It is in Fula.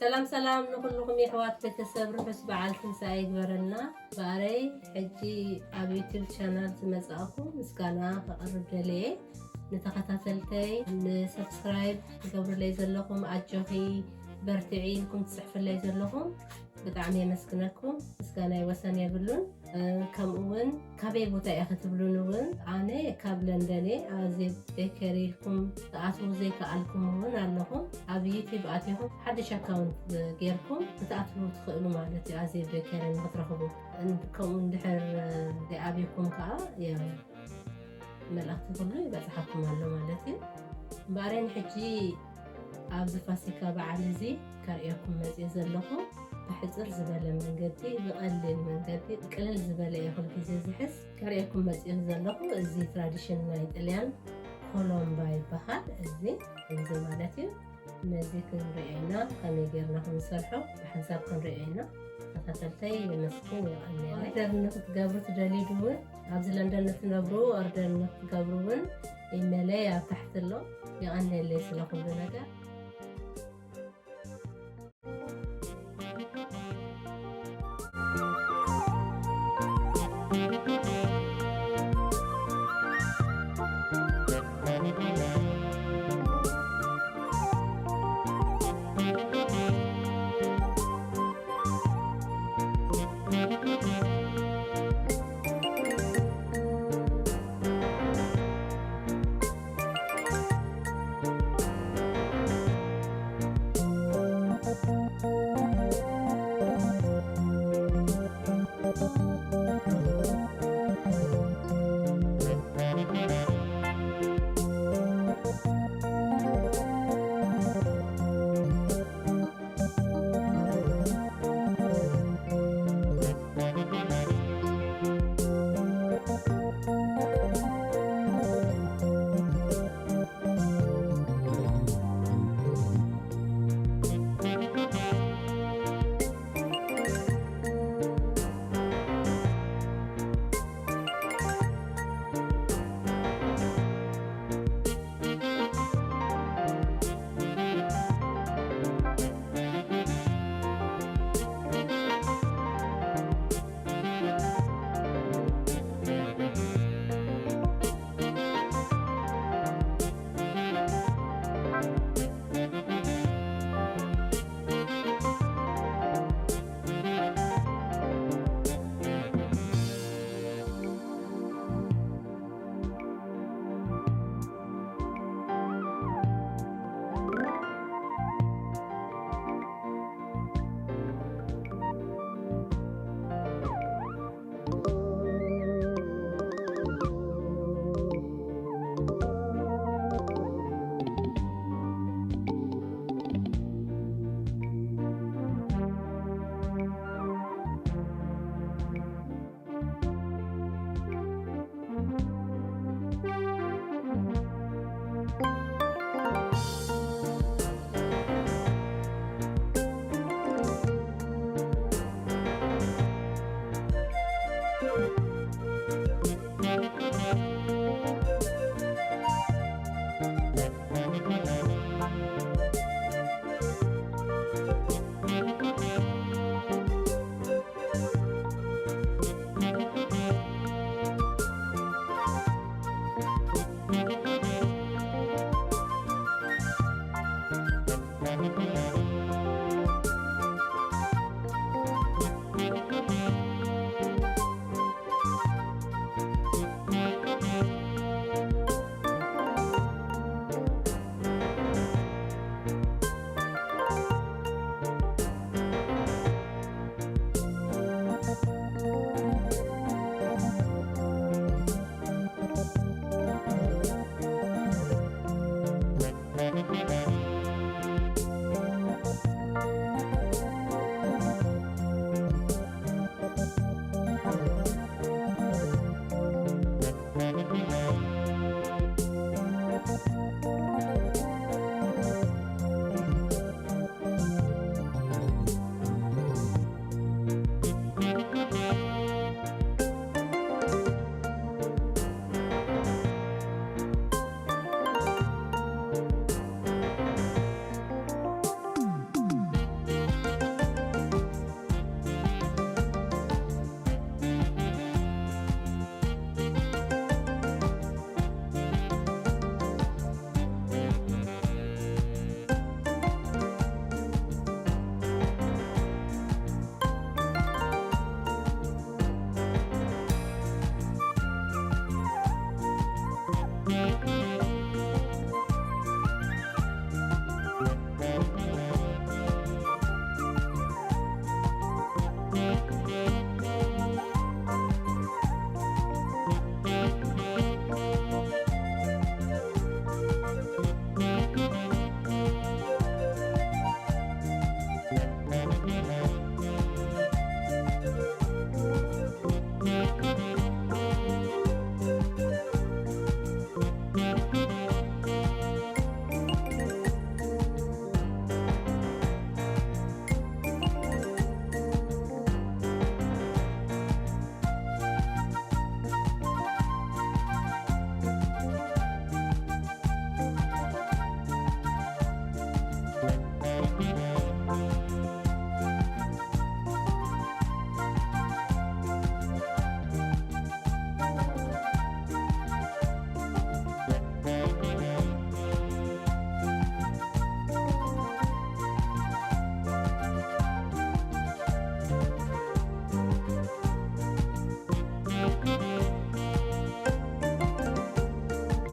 سلام سلام نكلكم يا حوات بتسبر بس بعلتن سايق برنا باري حجي اب يوتيوب شانل تمزاكم مسكانا فقرب لي نتخاتلتي نسبسكرايب قبل لي زلكم اجوخي برتعي لكم تصحف لي زلكم بتعني مسكنكم مسكانا يوسن يبلون كمون كابي بوتا يختبلون ون انا كاب لندني ازيب بيكري لكم تاعتو زي كالكم ون علىكم اب يوتيوب اتيكم حدش اكونت غيركم تاعتو تخلوا معناتي ازيب بيكري نترخبوا انكم دحر دي ابيكم كا يا ملأت كله يبصحكم على معناتي بارين حجي ابز فاسيكا بعلزي كاريكم مزي زلكم بحصر زباله منغدي بقلل منغدي قلل زباله ياخذ كيزي زحس كاريكم مزي زلكم ازي تراديشنال ايطاليان كولومبا يبحال ازي انزي معناتي نزي كنرينا كنيغرنا كنسرحو بحساب كنرينا تفاصيلتي مسكين يعني اردر نتقابروا تدليدون ابز لندن نتنبرو اردر نتقابرون ايميلي تحت له يعني اللي سلاكم بنجا